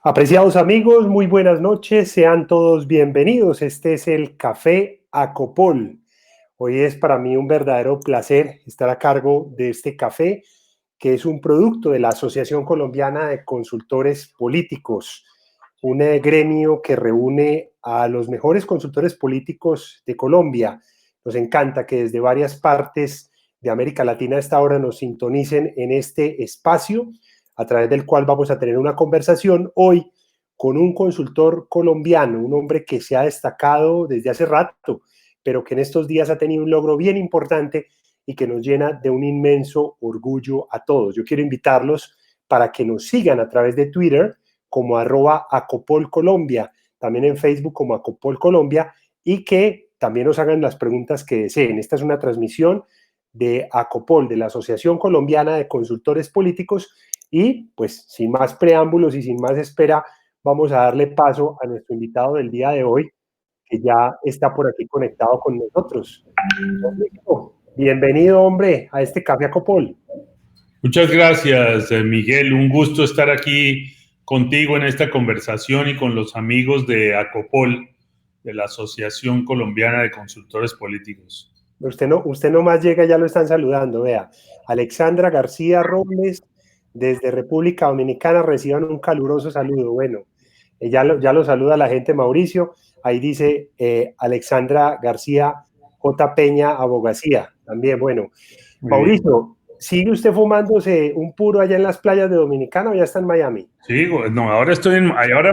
Apreciados amigos, muy buenas noches, sean todos bienvenidos. Este es el Café Acopol. Hoy es para mí un verdadero placer estar a cargo de este café, que es un producto de la Asociación Colombiana de Consultores Políticos, un gremio que reúne a los mejores consultores políticos de Colombia. Nos encanta que desde varias partes de América Latina a esta hora nos sintonicen en este espacio, a través del cual vamos a tener una conversación hoy con un consultor colombiano, un hombre que se ha destacado desde hace rato, pero que en estos días ha tenido un logro bien importante y que nos llena de un inmenso orgullo a todos. Yo quiero invitarlos para que nos sigan a través de Twitter como @acopolcolombia, también en Facebook como Acopol Colombia, y que también nos hagan las preguntas que deseen. Esta es una transmisión de Acopol, de la Asociación Colombiana de Consultores Políticos, y pues sin más preámbulos y sin más espera, vamos a darle paso a nuestro invitado del día de hoy, que ya está por aquí conectado con nosotros. Bienvenido, hombre, a este Café Acopol. Muchas gracias, Miguel. Un gusto estar aquí contigo en esta conversación y con los amigos de Acopol, de la Asociación Colombiana de Consultores Políticos. Usted nomás llega y ya lo están saludando, vea. Alexandra García Robles, desde República Dominicana, reciban un caluroso saludo. Bueno, ya lo saluda la gente. Mauricio, ahí dice Alexandra García J. Peña Abogacía, también, bueno. Mauricio, ¿sigue usted fumándose un puro allá en las playas de Dominicana o ya está en Miami? Sí, no, ahora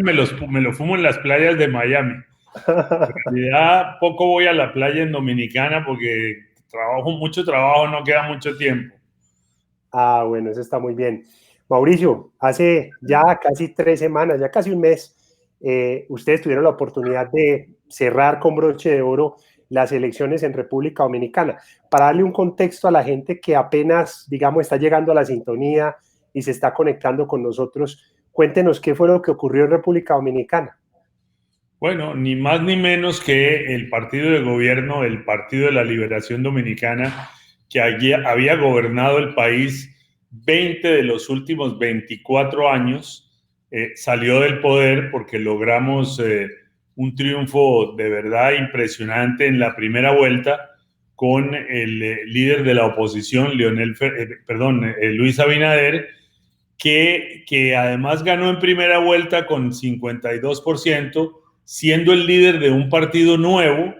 me lo fumo en las playas de Miami. En realidad, poco voy a la playa en Dominicana porque mucho trabajo, no queda mucho tiempo. Ah, bueno, eso está muy bien. Mauricio, hace ya casi 3 semanas, ya casi un mes, ustedes tuvieron la oportunidad de cerrar con broche de oro las elecciones en República Dominicana. Para darle un contexto a la gente que apenas, digamos, está llegando a la sintonía y se está conectando con nosotros, cuéntenos qué fue lo que ocurrió en República Dominicana. Bueno, ni más ni menos que el partido de gobierno, el Partido de la Liberación Dominicana, que había gobernado el país 20 de los últimos 24 años, salió del poder porque logramos un triunfo de verdad impresionante en la primera vuelta con el líder de la oposición, Luis Abinader, que además ganó en primera vuelta con 52%, siendo el líder de un partido nuevo,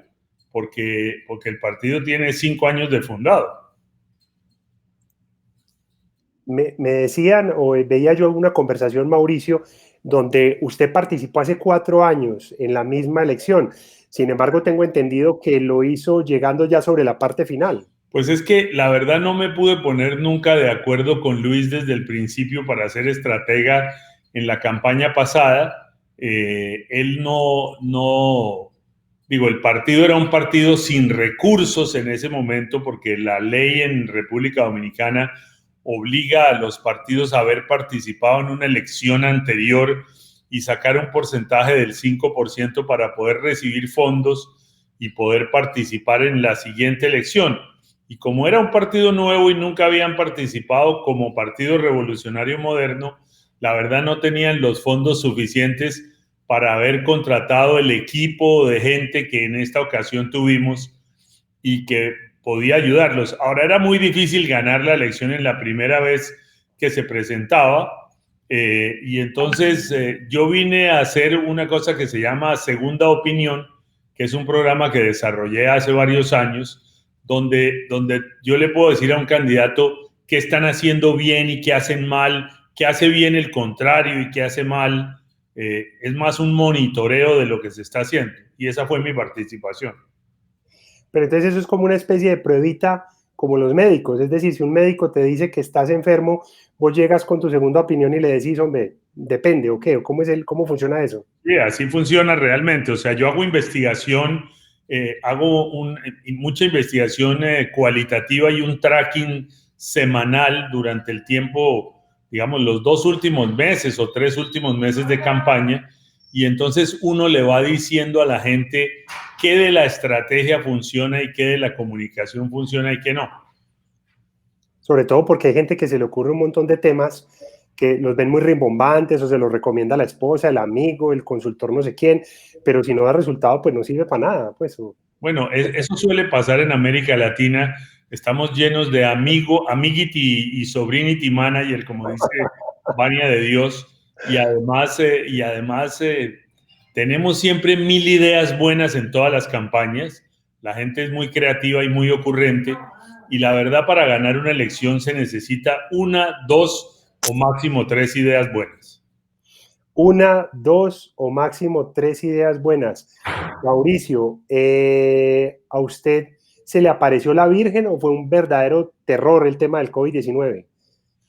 porque el partido tiene 5 años de fundado. Me decían, o veía yo una conversación, Mauricio, donde usted participó hace 4 años en la misma elección. Sin embargo, tengo entendido que lo hizo llegando ya sobre la parte final. Pues es que la verdad no me pude poner nunca de acuerdo con Luis desde el principio para ser estratega en la campaña pasada. Él el partido era un partido sin recursos en ese momento porque la ley en República Dominicana obliga a los partidos a haber participado en una elección anterior y sacar un porcentaje del 5% para poder recibir fondos y poder participar en la siguiente elección. Y como era un partido nuevo y nunca habían participado como Partido Revolucionario Moderno, la verdad no tenían los fondos suficientes para haber contratado el equipo de gente que en esta ocasión tuvimos y que podía ayudarlos. Ahora era muy difícil ganar la elección en la primera vez que se presentaba, y entonces yo vine a hacer una cosa que se llama Segunda Opinión, que es un programa que desarrollé hace varios años, donde yo le puedo decir a un candidato qué están haciendo bien y qué hacen mal, qué hace bien el contrario y qué hace mal. Es más un monitoreo de lo que se está haciendo, y esa fue mi participación. Pero entonces eso es como una especie de pruebita como los médicos, es decir, si un médico te dice que estás enfermo, vos llegas con tu segunda opinión y le decís, hombre, depende, ¿o qué? ¿O cómo funciona eso? Sí, así funciona realmente. O sea, yo hago investigación, mucha investigación cualitativa y un tracking semanal durante el tiempo, digamos, los 2 últimos meses o 3 últimos meses de campaña, y entonces uno le va diciendo a la gente qué de la estrategia funciona y qué de la comunicación funciona y qué no. Sobre todo porque hay gente que se le ocurre un montón de temas, que los ven muy rimbombantes o se los recomienda la esposa, el amigo, el consultor no sé quién, pero si no da resultado, pues no sirve para nada. Pues, bueno, eso suele pasar en América Latina. Estamos llenos de amiguiti y sobrinity manager, como dice Vania de Dios, y además tenemos siempre mil ideas buenas en todas las campañas. La gente es muy creativa y muy ocurrente, y la verdad, para ganar una elección se necesita una, dos o máximo tres ideas buenas. Una, dos o máximo tres ideas buenas. Mauricio, ¿a usted se le apareció la Virgen o fue un verdadero terror el tema del COVID-19?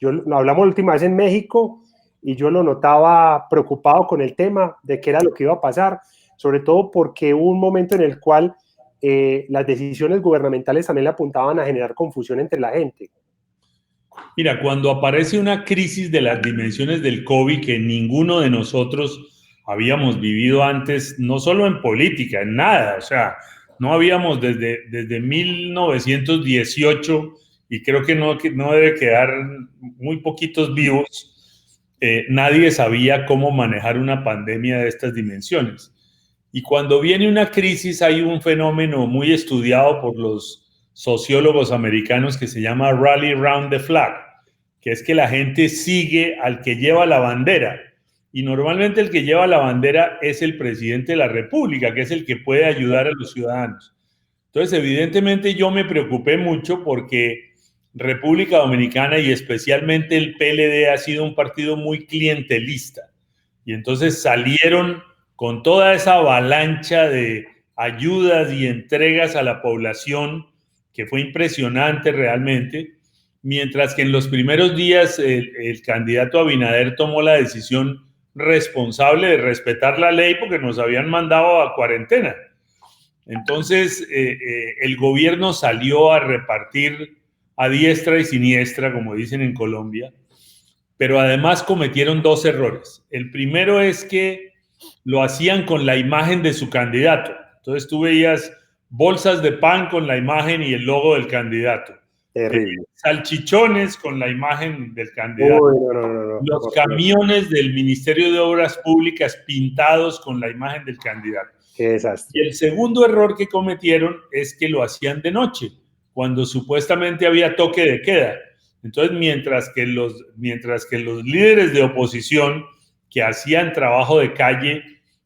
Hablamos la última vez en México y yo lo notaba preocupado con el tema de qué era lo que iba a pasar, sobre todo porque hubo un momento en el cual las decisiones gubernamentales también le apuntaban a generar confusión entre la gente. Mira, cuando aparece una crisis de las dimensiones del COVID que ninguno de nosotros habíamos vivido antes, no solo en política, en nada, o sea, no habíamos desde 1918, y creo que no debe quedar muy poquitos vivos, nadie sabía cómo manejar una pandemia de estas dimensiones. Y cuando viene una crisis hay un fenómeno muy estudiado por los sociólogos americanos que se llama Rally Round the Flag, que es que la gente sigue al que lleva la bandera. Y normalmente el que lleva la bandera es el presidente de la República, que es el que puede ayudar a los ciudadanos. Entonces, evidentemente yo me preocupé mucho porque República Dominicana y especialmente el PLD ha sido un partido muy clientelista. Y entonces salieron con toda esa avalancha de ayudas y entregas a la población, que fue impresionante realmente, mientras que en los primeros días el candidato Abinader tomó la decisión responsable de respetar la ley porque nos habían mandado a cuarentena. Entonces, el gobierno salió a repartir a diestra y siniestra, como dicen en Colombia, pero además cometieron dos errores. El primero es que lo hacían con la imagen de su candidato. Entonces tú veías bolsas de pan con la imagen y el logo del candidato. Terrible. Salchichones con la imagen del candidato. Uy, no. Los camiones del Ministerio de Obras Públicas pintados con la imagen del candidato. Qué desastre. Y el segundo error que cometieron es que lo hacían de noche, cuando supuestamente había toque de queda. Entonces, mientras que los líderes de oposición que hacían trabajo de calle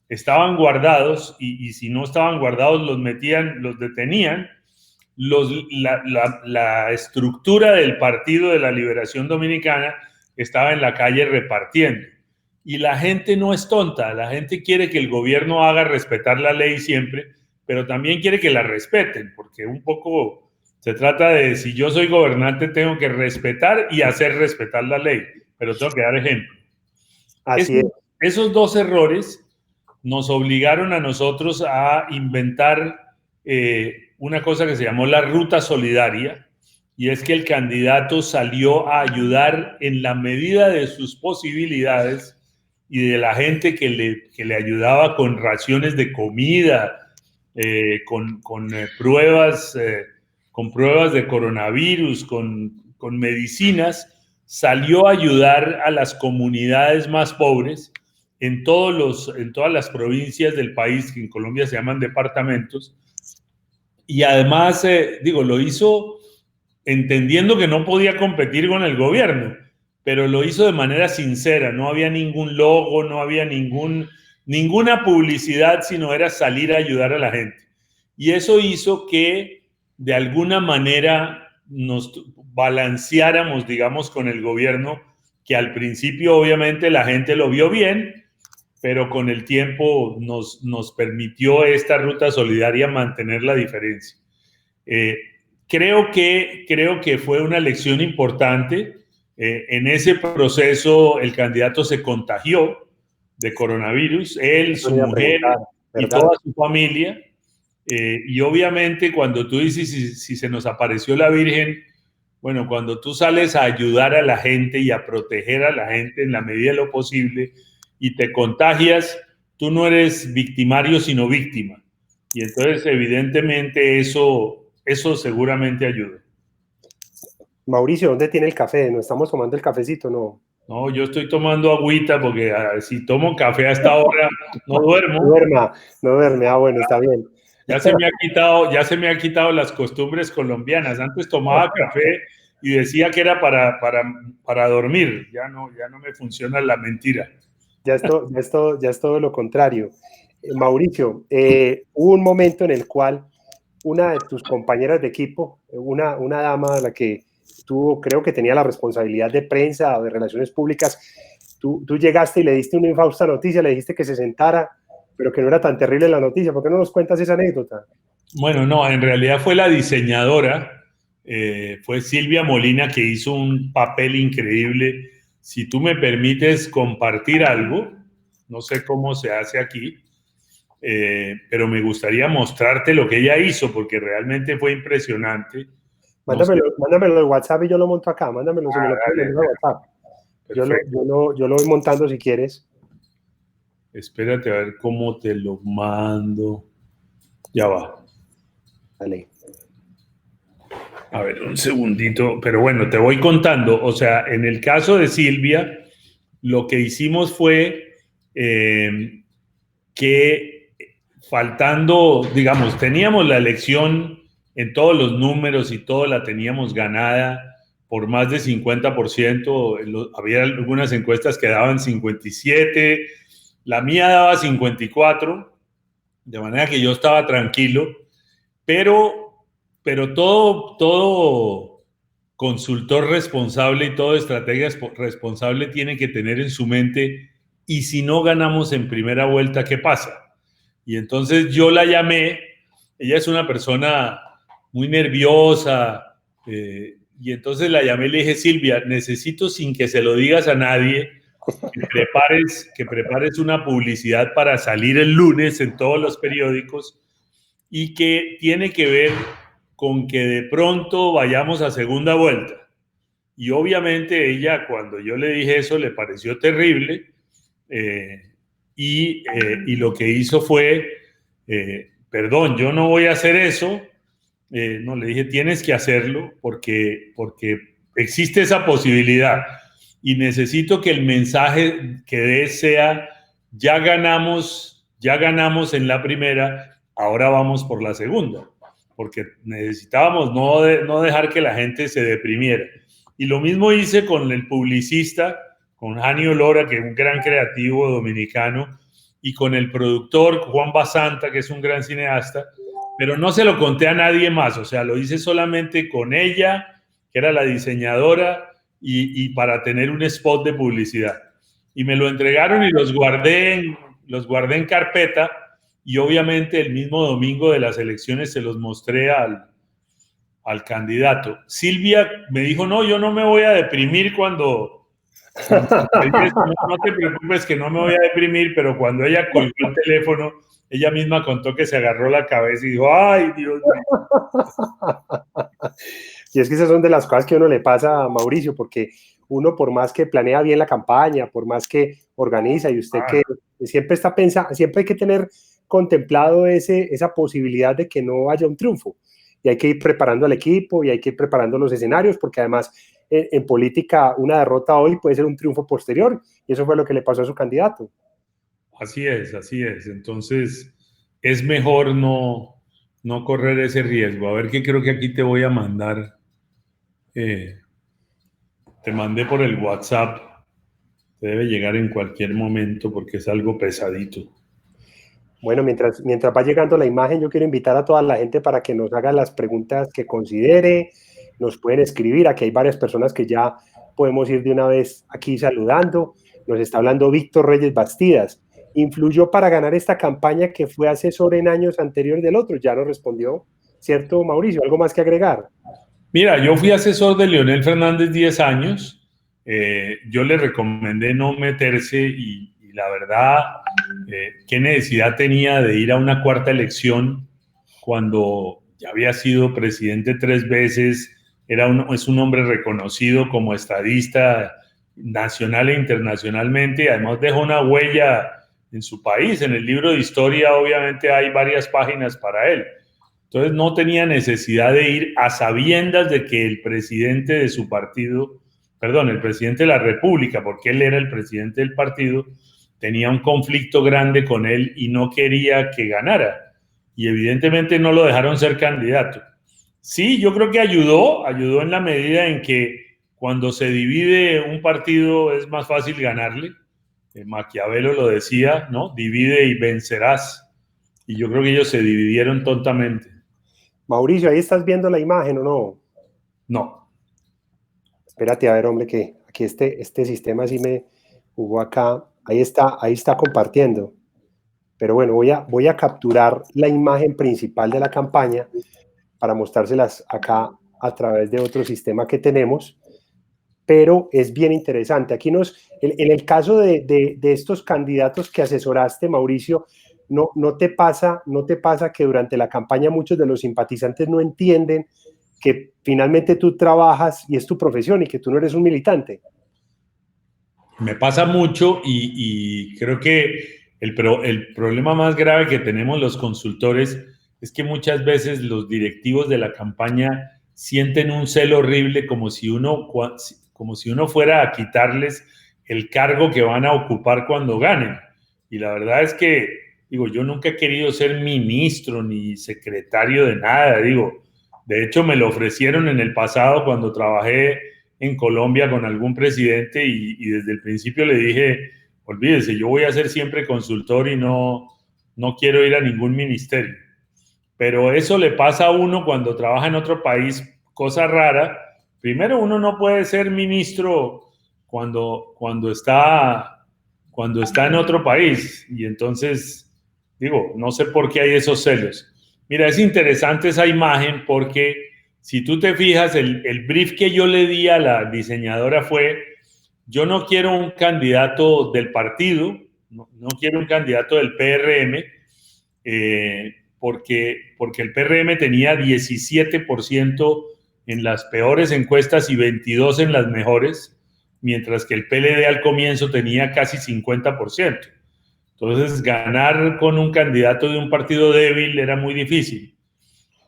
estaban guardados, y si no estaban guardados los detenían, la estructura del Partido de la Liberación Dominicana estaba en la calle repartiendo. Y la gente no es tonta, la gente quiere que el gobierno haga respetar la ley siempre, pero también quiere que la respeten, porque un poco se trata de, si yo soy gobernante, tengo que respetar y hacer respetar la ley, pero tengo que dar ejemplo. Así es. Esos dos errores nos obligaron a nosotros a inventar una cosa que se llamó la ruta solidaria, y es que el candidato salió a ayudar en la medida de sus posibilidades y de la gente que le ayudaba con raciones de comida, con pruebas de coronavirus, con medicinas. Salió a ayudar a las comunidades más pobres en todas las provincias del país, que en Colombia se llaman departamentos, y además, lo hizo entendiendo que no podía competir con el gobierno, pero lo hizo de manera sincera. No había ningún logo, no había ninguna publicidad, sino era salir a ayudar a la gente. Y eso hizo que de alguna manera nos balanceáramos, digamos, con el gobierno, que al principio obviamente la gente lo vio bien, pero con el tiempo nos permitió esta ruta solidaria mantener la diferencia. Creo que fue una lección importante. En ese proceso el candidato se contagió de coronavirus, él, su mujer y toda su familia. Y obviamente cuando tú dices si se nos apareció la Virgen, bueno, cuando tú sales a ayudar a la gente y a proteger a la gente en la medida de lo posible y te contagias, tú no eres victimario sino víctima. Y entonces evidentemente eso seguramente ayuda. Mauricio, ¿dónde tiene el café? ¿No estamos tomando el cafecito? No. No, yo estoy tomando agüita porque si tomo café a esta hora no duermo. No duerme. Ah, bueno, está bien. Ya se me ha quitado las costumbres colombianas. Antes tomaba café y decía que era para dormir. Ya no me funciona la mentira. Ya es todo lo contrario. Mauricio, hubo un momento en el cual una de tus compañeras de equipo, una dama a la que tú creo que tenía la responsabilidad de prensa o de relaciones públicas, tú llegaste y le diste una infausta noticia, le dijiste que se sentara, pero que no era tan terrible la noticia. ¿Por qué no nos cuentas esa anécdota? Bueno, no, en realidad fue la diseñadora, fue Silvia Molina, que hizo un papel increíble. Si tú me permites compartir algo, no sé cómo se hace aquí, pero me gustaría mostrarte lo que ella hizo, porque realmente fue impresionante. No sé. Mándamelo en WhatsApp y yo lo monto acá. Mándamelo si me lo puedes Dale, mandar a WhatsApp. perfecto. Yo lo voy montando si quieres. Espérate a ver cómo te lo mando. Ya va. Dale. A ver, un segundito. Pero bueno, te voy contando. O sea, en el caso de Silvia, lo que hicimos fue que faltando, digamos, teníamos la elección en todos los números y todo la teníamos ganada por más de 50%. Había algunas encuestas que daban 57%, la mía daba 54%, de manera que yo estaba tranquilo, pero, pero todo consultor responsable y todo estratega responsable tiene que tener en su mente, y si no ganamos en primera vuelta, ¿qué pasa? Y entonces yo la llamé, ella es una persona muy nerviosa, y entonces la llamé y le dije, Silvia, necesito sin que se lo digas a nadie, que prepares una publicidad para salir el lunes en todos los periódicos y que tiene que ver con que de pronto vayamos a segunda vuelta. Y obviamente ella, cuando yo le dije eso, le pareció terrible, eh, y lo que hizo fue, perdón, yo no voy a hacer eso. No, le dije, tienes que hacerlo porque existe esa posibilidad y necesito que el mensaje que des sea, ya ganamos en la primera, ahora vamos por la segunda, porque necesitábamos no dejar que la gente se deprimiera. Y lo mismo hice con el publicista, con Janio Lora, que es un gran creativo dominicano, y con el productor Juan Basanta, que es un gran cineasta, pero no se lo conté a nadie más, o sea, lo hice solamente con ella, que era la diseñadora, y para tener un spot de publicidad. Y me lo entregaron y los guardé en carpeta, y obviamente el mismo domingo de las elecciones se los mostré al candidato. Silvia me dijo, no, yo no me voy a deprimir cuando no te preocupes que no me voy a deprimir, pero cuando ella colgó el teléfono, ella misma contó que se agarró la cabeza y dijo, ay, Dios mío. Y es que esas son de las cosas que a uno le pasa a Mauricio, porque uno por más que planea bien la campaña, por más que organiza, y usted que siempre está pensando, siempre hay que tener contemplado esa posibilidad de que no haya un triunfo. Y hay que ir preparando al equipo y hay que ir preparando los escenarios, porque además en política una derrota hoy puede ser un triunfo posterior, y eso fue lo que le pasó a su candidato. Así es, así es. Entonces, es mejor no correr ese riesgo. A ver, que creo que aquí te voy a mandar. Te mandé por el WhatsApp. Te debe llegar en cualquier momento porque es algo pesadito. Bueno, mientras va llegando la imagen, yo quiero invitar a toda la gente para que nos haga las preguntas que considere, nos pueden escribir, aquí hay varias personas que ya podemos ir de una vez aquí saludando. Nos está hablando Víctor Reyes Bastidas. ¿Influyó para ganar esta campaña que fue asesor en años anteriores del otro? Ya nos respondió, ¿cierto, Mauricio? ¿Algo más que agregar? Mira, yo fui asesor de Leonel Fernández 10 años. Yo le recomendé no meterse y la verdad, ¿qué necesidad tenía de ir a una cuarta elección cuando ya había sido presidente 3 veces? Es un hombre reconocido como estadista nacional e internacionalmente, y además dejó una huella en su país. En el libro de historia obviamente hay varias páginas para él. Entonces no tenía necesidad de ir a sabiendas de que el presidente de su partido el presidente de la República, porque él era el presidente del partido, tenía un conflicto grande con él y no quería que ganara. Y evidentemente no lo dejaron ser candidato. Sí, yo creo que ayudó en la medida en que cuando se divide un partido es más fácil ganarle. Maquiavelo lo decía, ¿no? Divide y vencerás. Y yo creo que ellos se dividieron tontamente. Mauricio, ¿ahí estás viendo la imagen o no? No. Espérate, a ver, hombre, que aquí este sistema sí me jugó acá. Ahí está compartiendo. Pero bueno, voy a capturar la imagen principal de la campaña para mostrárselas acá a través de otro sistema que tenemos. Pero es bien interesante. Aquí en el caso de estos candidatos que asesoraste, Mauricio, no te pasa que durante la campaña muchos de los simpatizantes no entienden que finalmente tú trabajas y es tu profesión y que tú no eres un militante. Me pasa mucho y creo que el problema más grave que tenemos los consultores es que muchas veces los directivos de la campaña sienten un celo horrible como si uno fuera a quitarles el cargo que van a ocupar cuando ganen. Y la verdad es que, digo, yo nunca he querido ser ministro ni secretario de nada, digo. De hecho, me lo ofrecieron en el pasado cuando trabajé en Colombia con algún presidente y desde el principio le dije, olvídese, yo voy a ser siempre consultor y no quiero ir a ningún ministerio. Pero eso le pasa a uno cuando trabaja en otro país, cosa rara. Primero, uno no puede ser ministro cuando está en otro país. Y entonces, digo, no sé por qué hay esos celos. Mira, es interesante esa imagen porque si tú te fijas, el brief que yo le di a la diseñadora fue, yo no quiero un candidato del partido, no quiero un candidato del PRM, porque el PRM tenía 17% en las peores encuestas y 22% en las mejores, mientras que el PLD al comienzo tenía casi 50%. Entonces, ganar con un candidato de un partido débil era muy difícil.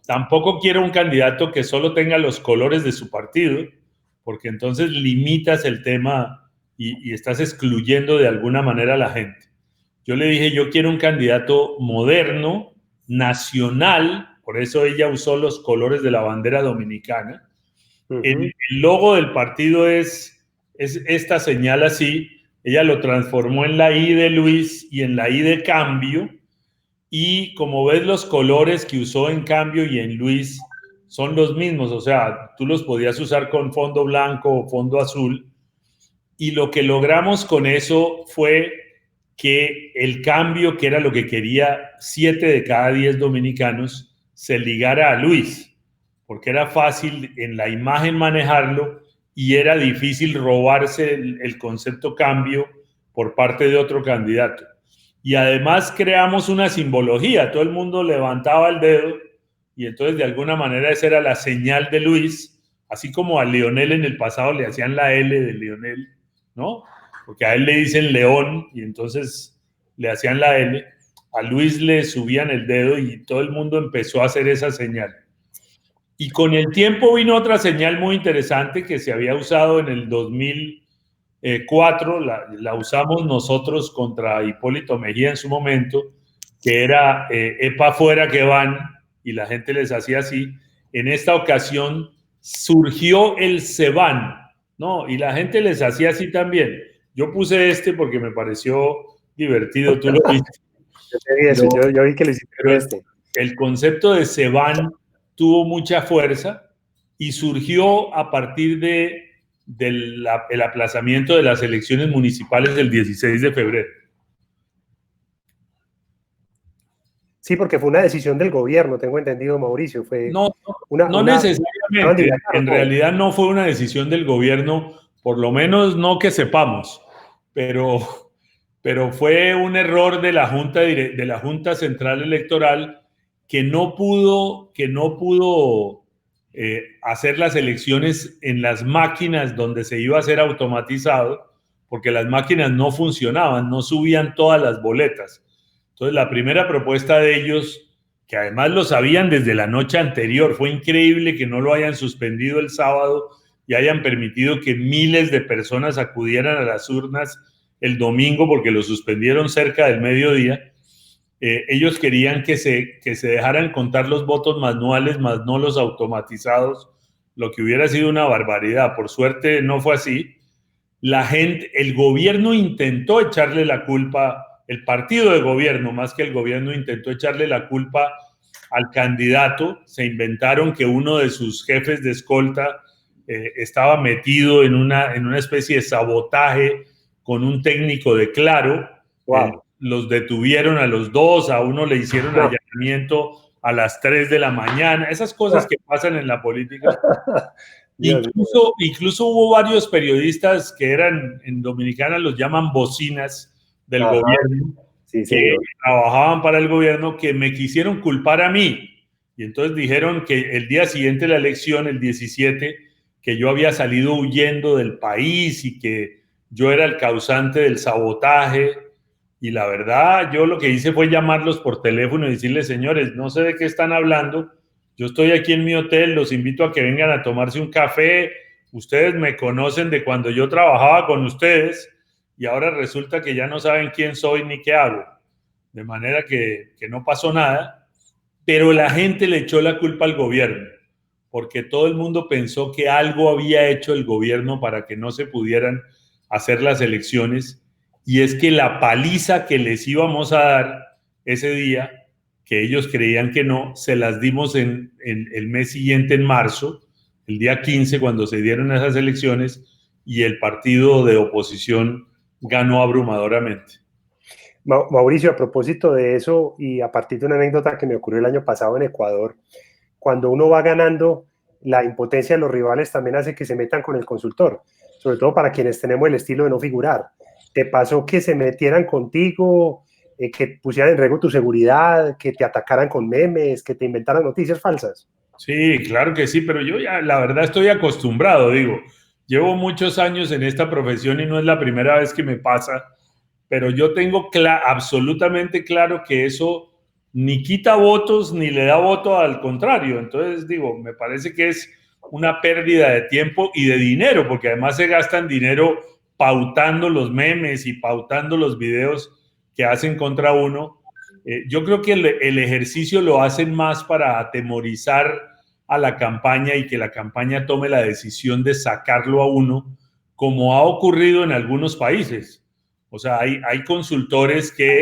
Tampoco quiero un candidato que solo tenga los colores de su partido, porque entonces limitas el tema y estás excluyendo de alguna manera a la gente. Yo le dije, yo quiero un candidato moderno, nacional, por eso ella usó los colores de la bandera dominicana. El logo del partido es esta señal así, ella lo transformó en la I de Luis y en la I de Cambio, y como ves los colores que usó en Cambio y en Luis son los mismos, o sea, tú los podías usar con fondo blanco o fondo azul, y lo que logramos con eso fue que el Cambio, que era lo que quería 7 de cada 10 dominicanos, se ligara a Luis, porque era fácil en la imagen manejarlo y era difícil robarse el concepto Cambio por parte de otro candidato. Y además creamos una simbología, todo el mundo levantaba el dedo y entonces de alguna manera esa era la señal de Luis, así como a Leonel en el pasado le hacían la L de Leonel, ¿no? Porque a él le dicen León y entonces le hacían la L, a Luis le subían el dedo y todo el mundo empezó a hacer esa señal. Y con el tiempo vino otra señal muy interesante que se había usado en el 2004, la usamos nosotros contra Hipólito Mejía en su momento, que era epa fuera que van, y la gente les hacía así. En esta ocasión surgió el se van, ¿no? Y la gente les hacía así también. Yo puse porque me pareció divertido, tú lo viste. Yo vi que le hicieron este. El concepto de se van tuvo mucha fuerza y surgió a partir del aplazamiento de las elecciones municipales del 16 de febrero. Sí, porque fue una decisión del gobierno, tengo entendido, Mauricio. No necesariamente. En realidad no fue una decisión del gobierno, por lo menos no que sepamos, pero fue un error de la Junta Central Electoral que no pudo hacer las elecciones en las máquinas donde se iba a hacer automatizado, porque las máquinas no funcionaban, no subían todas las boletas. Entonces, la primera propuesta de ellos, que además lo sabían desde la noche anterior, fue increíble que no lo hayan suspendido el sábado y hayan permitido que miles de personas acudieran a las urnas el domingo porque lo suspendieron cerca del mediodía. Ellos querían que se dejaran contar los votos manuales, más no los automatizados, lo que hubiera sido una barbaridad. Por suerte no fue así. La gente, el gobierno intentó echarle la culpa, el partido de gobierno, más que el gobierno, intentó echarle la culpa al candidato. Se inventaron que uno de sus jefes de escolta estaba metido en una especie de sabotaje con un técnico de Claro. Wow. Los detuvieron a los dos, a uno le hicieron allanamiento a las 3 de la mañana, esas cosas que pasan en la política. Incluso hubo varios periodistas que eran, en Dominicana los llaman bocinas del gobierno, sí, que trabajaban para el gobierno, que me quisieron culpar a mí. Y entonces dijeron que el día siguiente de la elección, el 17, que yo había salido huyendo del país y que yo era el causante del sabotaje. Y la verdad, yo lo que hice fue llamarlos por teléfono y decirles, señores, no sé de qué están hablando. Yo estoy aquí en mi hotel, los invito a que vengan a tomarse un café. Ustedes me conocen de cuando yo trabajaba con ustedes y ahora resulta que ya no saben quién soy ni qué hago. De manera que no pasó nada, pero la gente le echó la culpa al gobierno, porque todo el mundo pensó que algo había hecho el gobierno para que no se pudieran hacer las elecciones, y es que la paliza que les íbamos a dar ese día, que ellos creían que no, se las dimos en el mes siguiente, en marzo, el día 15, cuando se dieron esas elecciones, y el partido de oposición ganó abrumadoramente. Mauricio, a propósito de eso y a partir de una anécdota que me ocurrió el año pasado en Ecuador, cuando uno va ganando, la impotencia de los rivales también hace que se metan con el consultor, sobre todo para quienes tenemos el estilo de no figurar. ¿Te pasó que se metieran contigo, que pusieran en riesgo tu seguridad, que te atacaran con memes, que te inventaran noticias falsas? Sí, claro que sí, pero yo ya la verdad estoy acostumbrado, digo, llevo muchos años en esta profesión y no es la primera vez que me pasa, pero yo tengo absolutamente claro que eso ni quita votos ni le da voto, al contrario. Entonces digo, me parece que es una pérdida de tiempo y de dinero, porque además se gastan dinero pautando los memes y pautando los videos que hacen contra uno. Yo creo que el ejercicio lo hacen más para atemorizar a la campaña y que la campaña tome la decisión de sacarlo a uno, como ha ocurrido en algunos países. O sea, hay consultores que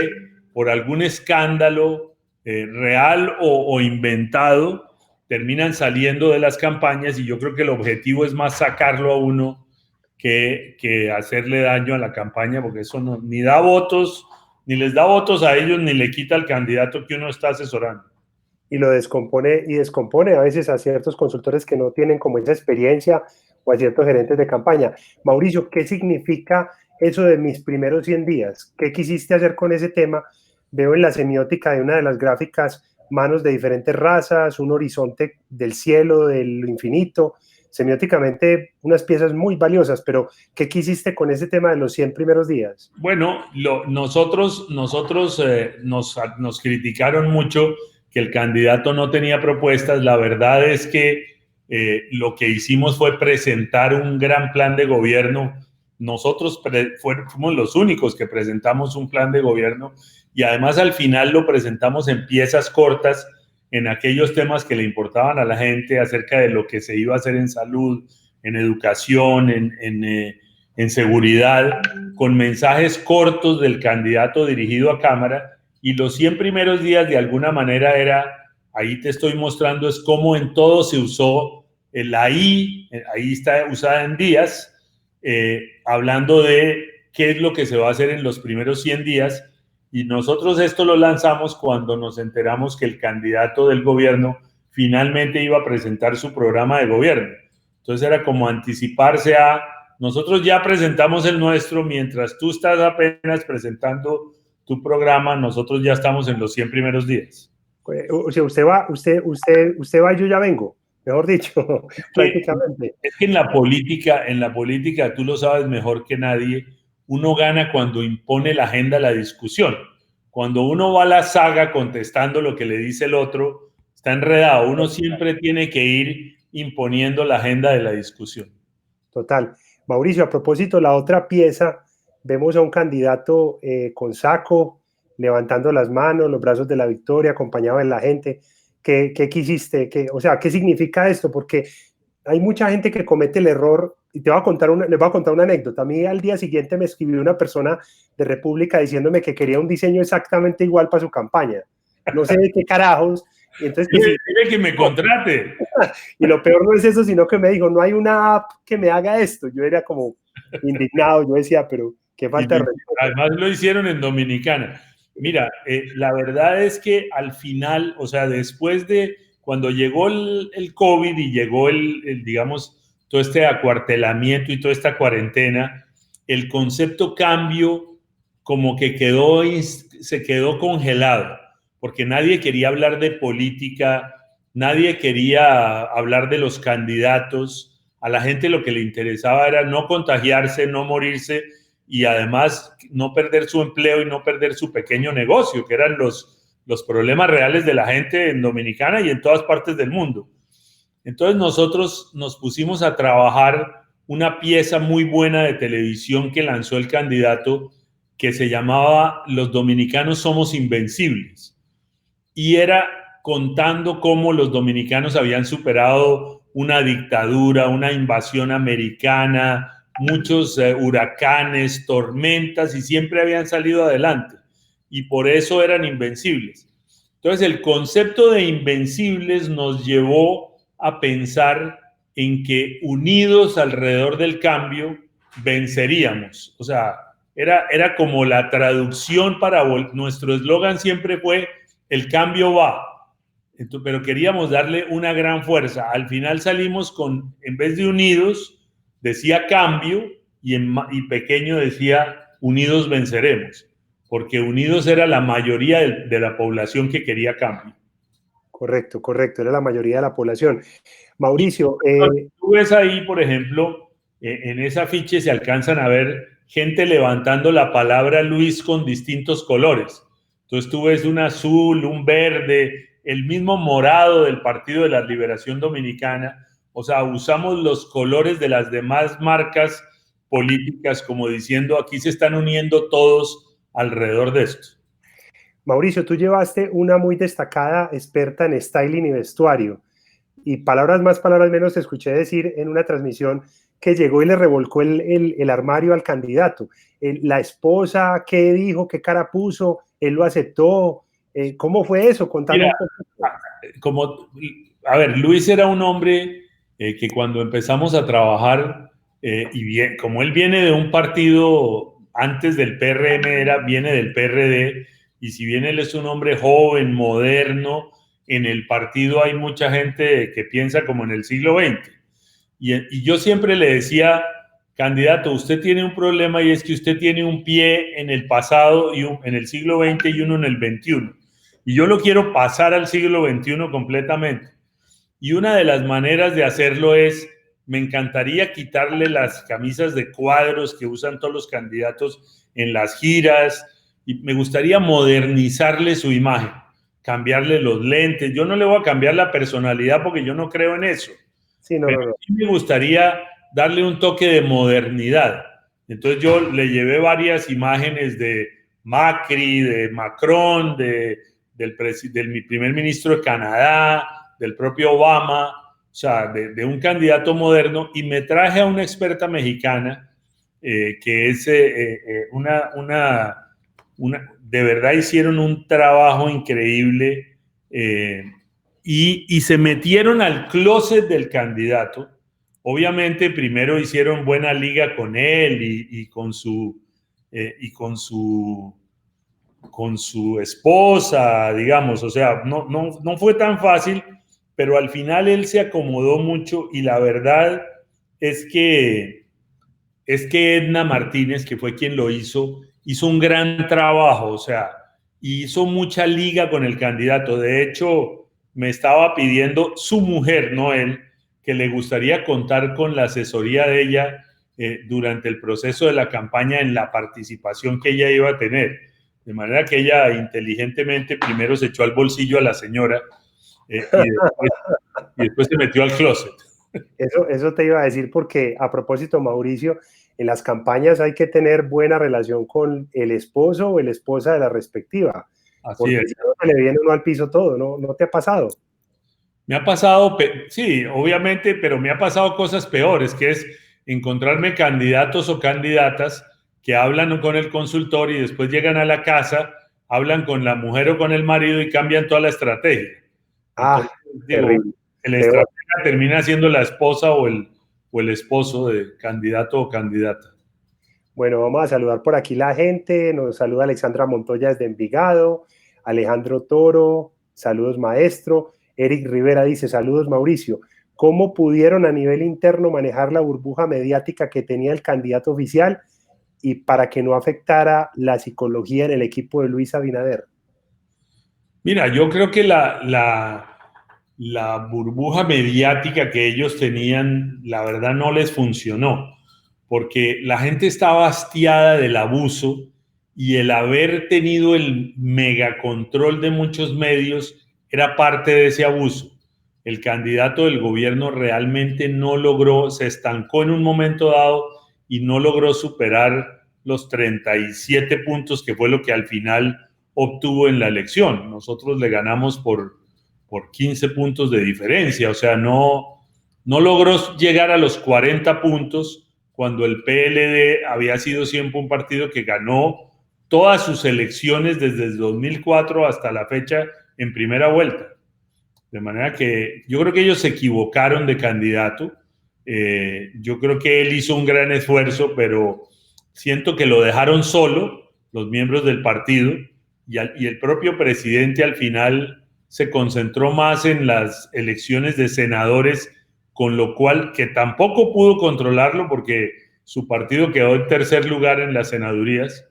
por algún escándalo real o inventado terminan saliendo de las campañas, y yo creo que el objetivo es más sacarlo a uno que hacerle daño a la campaña, porque eso no, ni da votos, ni les da votos a ellos, ni le quita al candidato que uno está asesorando. Y lo descompone a veces a ciertos consultores que no tienen como esa experiencia, o a ciertos gerentes de campaña. Mauricio, ¿qué significa eso de mis primeros 100 días? ¿Qué quisiste hacer con ese tema? Veo en la semiótica de una de las gráficas manos de diferentes razas, un horizonte del cielo, del infinito, semióticamente unas piezas muy valiosas, pero ¿qué quisiste con ese tema de los 100 primeros días? Bueno, nosotros nos criticaron mucho que el candidato no tenía propuestas. La verdad es que lo que hicimos fue presentar un gran plan de gobierno. Nosotros fuimos los únicos que presentamos un plan de gobierno, y además al final lo presentamos en piezas cortas, en aquellos temas que le importaban a la gente, acerca de lo que se iba a hacer en salud, en educación, en seguridad, con mensajes cortos del candidato dirigido a Cámara. Y los 100 primeros días, de alguna manera, ahí te estoy mostrando, es cómo en todo se usó la I, ahí está usada en días, hablando de qué es lo que se va a hacer en los primeros 100 días. Y nosotros esto lo lanzamos cuando nos enteramos que el candidato del gobierno finalmente iba a presentar su programa de gobierno. Entonces era como anticiparse a, nosotros ya presentamos el nuestro, mientras tú estás apenas presentando tu programa, nosotros ya estamos en los 100 primeros días. O sea, usted va y yo ya vengo, mejor dicho, prácticamente. Es que en la política, tú lo sabes mejor que nadie, uno gana cuando impone la agenda, la discusión. Cuando uno va a la saga contestando lo que le dice el otro, está enredado. Uno siempre tiene que ir imponiendo la agenda de la discusión. Total. Mauricio, a propósito, la otra pieza, vemos a un candidato con saco, levantando las manos, los brazos de la victoria, acompañado de la gente. ¿Qué quisiste? O sea, ¿qué significa esto? Porque hay mucha gente que comete el error, y les voy a contar una anécdota. A mí al día siguiente me escribió una persona de República diciéndome que quería un diseño exactamente igual para su campaña. No sé de qué carajos. Y entonces, Dile que me contrate. y lo peor no es eso, sino que me dijo, no hay una app que me haga esto. Yo era como indignado, yo decía, pero qué falta de respeto. Además lo hicieron en Dominicana. Mira, la verdad es que al final, o sea, después de cuando llegó el COVID y llegó digamos, todo este acuartelamiento y toda esta cuarentena, el concepto cambio como que se quedó congelado, porque nadie quería hablar de política, nadie quería hablar de los candidatos. A la gente lo que le interesaba era no contagiarse, no morirse y además no perder su empleo y no perder su pequeño negocio, que eran los problemas reales de la gente en Dominicana y en todas partes del mundo. Entonces nosotros nos pusimos a trabajar una pieza muy buena de televisión que lanzó el candidato que se llamaba Los Dominicanos Somos Invencibles. Y era contando cómo los dominicanos habían superado una dictadura, una invasión americana, muchos huracanes, tormentas y siempre habían salido adelante. Y por eso eran invencibles. Entonces el concepto de invencibles nos llevó a pensar en que unidos alrededor del cambio venceríamos. O sea, era como la traducción para nuestro eslogan siempre fue el cambio va. Entonces, pero queríamos darle una gran fuerza. Al final salimos con, en vez de unidos, decía cambio y pequeño decía unidos venceremos, porque unidos era la mayoría de la población que quería cambio. Correcto, correcto, era la mayoría de la población. Mauricio. Tú ves ahí, por ejemplo, en ese afiche se alcanzan a ver gente levantando la palabra Luis con distintos colores. Entonces tú ves un azul, un verde, el mismo morado del Partido de la Liberación Dominicana. O sea, usamos los colores de las demás marcas políticas como diciendo aquí se están uniendo todos alrededor de esto. Mauricio, tú llevaste una muy destacada experta en styling y vestuario. Y palabras más, palabras menos, te escuché decir en una transmisión que llegó y le revolcó el armario al candidato. La esposa, ¿qué dijo? ¿Qué cara puso? ¿Él lo aceptó? ¿Cómo fue eso? Contando un poco. A ver, Luis era un hombre que cuando empezamos a trabajar, y bien, como él viene de un partido antes del PRM, viene del PRD, y si bien él es un hombre joven, moderno, en el partido hay mucha gente que piensa como en el siglo XX. Y yo siempre le decía, candidato, usted tiene un problema y es que usted tiene un pie en el pasado, en el siglo XX y uno en el XXI. Y yo lo quiero pasar al siglo XXI completamente. Y una de las maneras de hacerlo es, me encantaría quitarle las camisas de cuadros que usan todos los candidatos en las giras y me gustaría modernizarle su imagen, cambiarle los lentes. Yo no le voy a cambiar la personalidad porque yo no creo en eso. Sí, pero sí me gustaría darle un toque de modernidad. Entonces yo le llevé varias imágenes de Macri, de Macron, del primer ministro de Canadá, del propio Obama, o sea, de un candidato moderno, y me traje a una experta mexicana que es de verdad hicieron un trabajo increíble y se metieron al closet del candidato. Obviamente primero hicieron buena liga con él y con su esposa, digamos, o sea, no fue tan fácil, pero al final él se acomodó mucho y la verdad es que Edna Martínez, que fue quien lo hizo un gran trabajo, o sea, hizo mucha liga con el candidato. De hecho, me estaba pidiendo su mujer, no él, que le gustaría contar con la asesoría de ella durante el proceso de la campaña en la participación que ella iba a tener. De manera que ella inteligentemente primero se echó al bolsillo a la señora y después se metió al closet. Eso te iba a decir porque a propósito, Mauricio, en las campañas hay que tener buena relación con el esposo o la esposa de la respectiva, Así porque es. si no se le viene uno al piso todo, ¿no? ¿No te ha pasado? Me ha pasado, sí, obviamente, pero me ha pasado cosas peores, que es encontrarme candidatos o candidatas que hablan con el consultor y después llegan a la casa, hablan con la mujer o con el marido y cambian toda la estrategia. Entonces, Ah, digo, terrible. la Peor. estratega termina siendo la esposa o el esposo de candidato o candidata. Bueno, vamos a saludar por aquí la gente. Nos saluda Alexandra Montoya desde Envigado, Alejandro Toro, saludos maestro. Eric Rivera dice, saludos Mauricio. ¿Cómo pudieron a nivel interno manejar la burbuja mediática que tenía el candidato oficial y para que no afectara la psicología en el equipo de Luis Abinader? Mira, yo creo que la burbuja mediática que ellos tenían, la verdad no les funcionó, porque la gente estaba hastiada del abuso y el haber tenido el megacontrol de muchos medios era parte de ese abuso. El candidato del gobierno realmente no logró, se estancó en un momento dado y no logró superar los 37 puntos, que fue lo que al final obtuvo en la elección. Nosotros le ganamos por 15 puntos de diferencia, o sea, no logró llegar a los 40 puntos cuando el PLD había sido siempre un partido que ganó todas sus elecciones desde el 2004 hasta la fecha en primera vuelta. De manera que yo creo que ellos se equivocaron de candidato. Yo creo que él hizo un gran esfuerzo, pero siento que lo dejaron solo los miembros del partido y el propio presidente al final se concentró más en las elecciones de senadores, con lo cual que tampoco pudo controlarlo porque su partido quedó en tercer lugar en las senadurías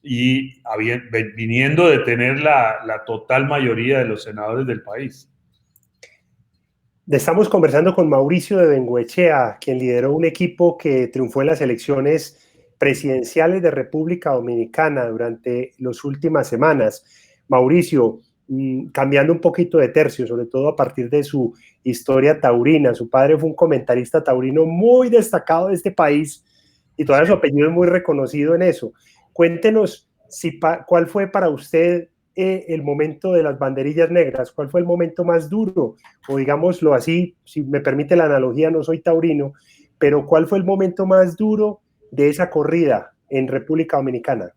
y viniendo de tener la total mayoría de los senadores del país. Estamos conversando con Mauricio de Bengoechea, quien lideró un equipo que triunfó en las elecciones presidenciales de República Dominicana durante las últimas semanas. Mauricio, cambiando un poquito de tercio, sobre todo a partir de su historia taurina. Su padre fue un comentarista taurino muy destacado de este país y todavía su apellido es muy reconocido en eso. Cuéntenos cuál fue para usted el momento de las banderillas negras, cuál fue el momento más duro, o digámoslo así, si me permite la analogía, no soy taurino, pero cuál fue el momento más duro de esa corrida en República Dominicana.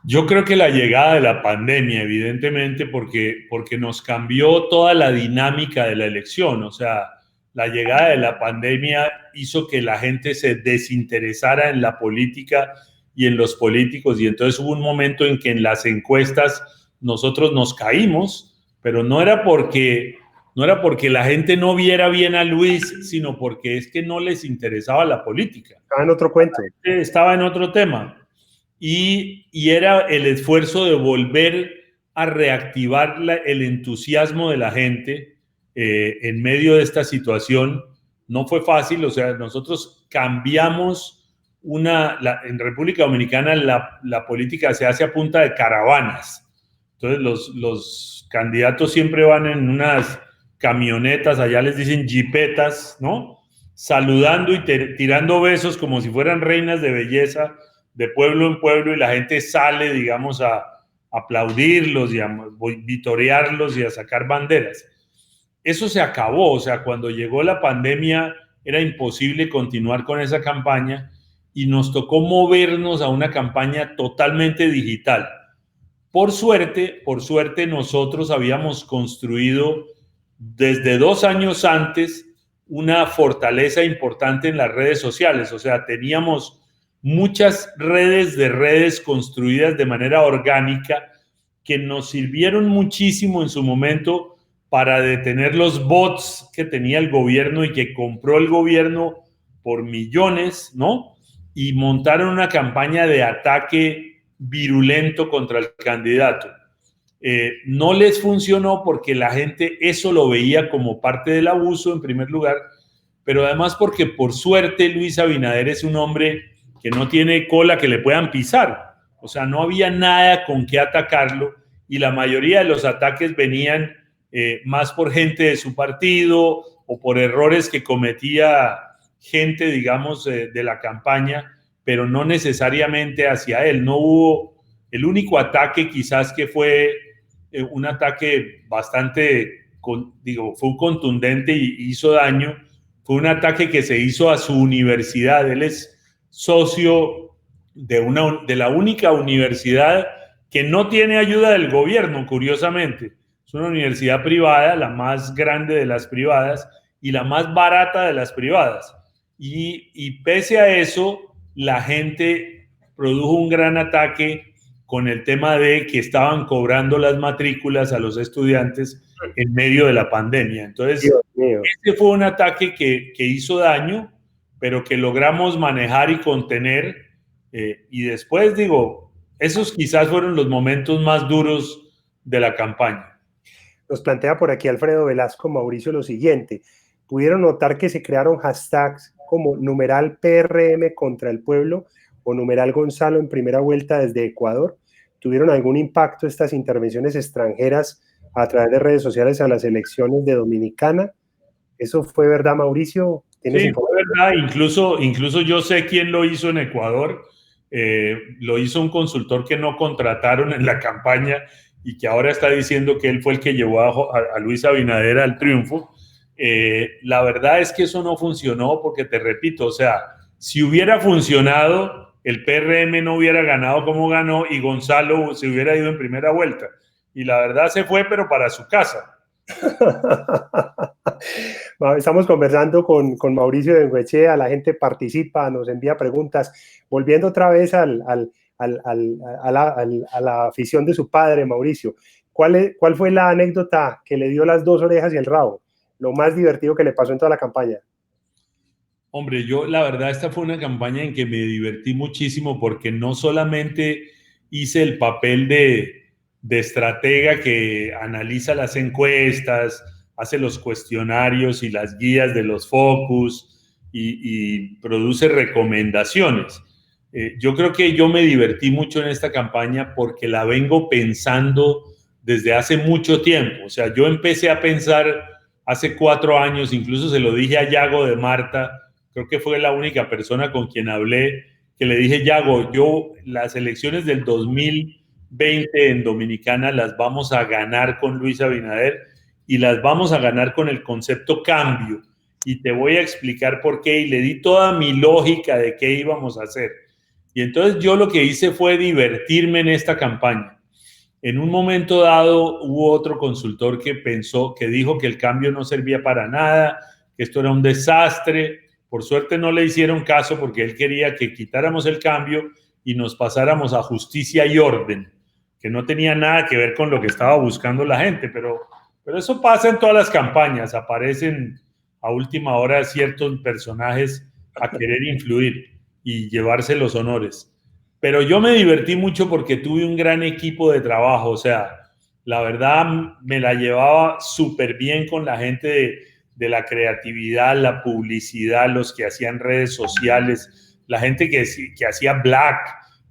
Yo creo que la llegada de la pandemia, evidentemente, porque nos cambió toda la dinámica de la elección. O sea, la llegada de la pandemia hizo que la gente se desinteresara en la política y en los políticos. Y entonces hubo un momento en que en las encuestas nosotros nos caímos, pero no era porque la gente no viera bien a Luis, sino porque es que no les interesaba la política. Estaba en otro cuento. Estaba en otro tema y era el esfuerzo de volver a reactivar el entusiasmo de la gente en medio de esta situación. No fue fácil, o sea, nosotros cambiamos en República Dominicana la política se hace a punta de caravanas. Entonces los candidatos siempre van en unas camionetas, allá les dicen jipetas, ¿no? Saludando y tirando besos como si fueran reinas de belleza de pueblo en pueblo y la gente sale, digamos, a aplaudirlos y a vitorearlos y a sacar banderas. Eso se acabó, o sea, cuando llegó la pandemia era imposible continuar con esa campaña y nos tocó movernos a una campaña totalmente digital. Por suerte nosotros habíamos construido desde 2 años antes una fortaleza importante en las redes sociales, o sea, teníamos muchas redes construidas de manera orgánica que nos sirvieron muchísimo en su momento para detener los bots que tenía el gobierno y que compró el gobierno por millones, ¿no? Y montaron una campaña de ataque virulento contra el candidato. No les funcionó porque la gente eso lo veía como parte del abuso en primer lugar, pero además porque por suerte Luis Abinader es un hombre que no tiene cola que le puedan pisar, o sea, no había nada con qué atacarlo y la mayoría de los ataques venían más por gente de su partido o por errores que cometía gente, digamos, de la campaña, pero no necesariamente hacia él. No hubo el único ataque quizás que fue un ataque bastante, fue contundente y hizo daño, fue un ataque que se hizo a su universidad. Él es socio de la única universidad que no tiene ayuda del gobierno, curiosamente. Es una universidad privada, la más grande de las privadas y la más barata de las privadas. Y pese a eso, la gente produjo un gran ataque con el tema de que estaban cobrando las matrículas a los estudiantes en medio de la pandemia. Entonces, este fue un ataque que hizo daño, pero que logramos manejar y contener. Y después, esos quizás fueron los momentos más duros de la campaña. Nos plantea por aquí Alfredo Velasco Mauricio lo siguiente: ¿pudieron notar que se crearon hashtags como numeral PRM contra el pueblo o numeral Gonzalo en primera vuelta desde Ecuador? ¿Tuvieron algún impacto estas intervenciones extranjeras a través de redes sociales a las elecciones de Dominicana? ¿Eso fue verdad, Mauricio? Sí, fue verdad. Incluso yo sé quién lo hizo en Ecuador. Lo hizo un consultor que no contrataron en la campaña y que ahora está diciendo que él fue el que llevó a Luis Abinader al triunfo. La verdad es que eso no funcionó porque, te repito, o sea, si hubiera funcionado, el PRM no hubiera ganado como ganó y Gonzalo se hubiera ido en primera vuelta. Y la verdad se fue, pero para su casa. Estamos conversando con Mauricio de Bengoechea, la gente participa, nos envía preguntas. Volviendo otra vez a la afición de su padre, Mauricio, ¿cuál fue la anécdota que le dio las dos orejas y el rabo? Lo más divertido que le pasó en toda la campaña. Hombre, la verdad, esta fue una campaña en que me divertí muchísimo porque no solamente hice el papel de estratega que analiza las encuestas, hace los cuestionarios y las guías de los focus y produce recomendaciones. Yo creo que yo me divertí mucho en esta campaña porque la vengo pensando desde hace mucho tiempo. O sea, yo empecé a pensar hace 4 años, incluso se lo dije a Yago de Marta. Creo que fue la única persona con quien hablé, que le dije: Yago, las elecciones del 2020 en Dominicana las vamos a ganar con Luis Abinader y las vamos a ganar con el concepto cambio. Y te voy a explicar por qué. Y le di toda mi lógica de qué íbamos a hacer. Y entonces yo lo que hice fue divertirme en esta campaña. En un momento dado hubo otro consultor que dijo que el cambio no servía para nada, que esto era un desastre. Por suerte no le hicieron caso porque él quería que quitáramos el cambio y nos pasáramos a justicia y orden, que no tenía nada que ver con lo que estaba buscando la gente, pero eso pasa en todas las campañas. Aparecen a última hora ciertos personajes a querer influir y llevarse los honores. Pero yo me divertí mucho porque tuve un gran equipo de trabajo. O sea, la verdad me la llevaba súper bien con la gente de la creatividad, la publicidad, los que hacían redes sociales, la gente que hacía Black,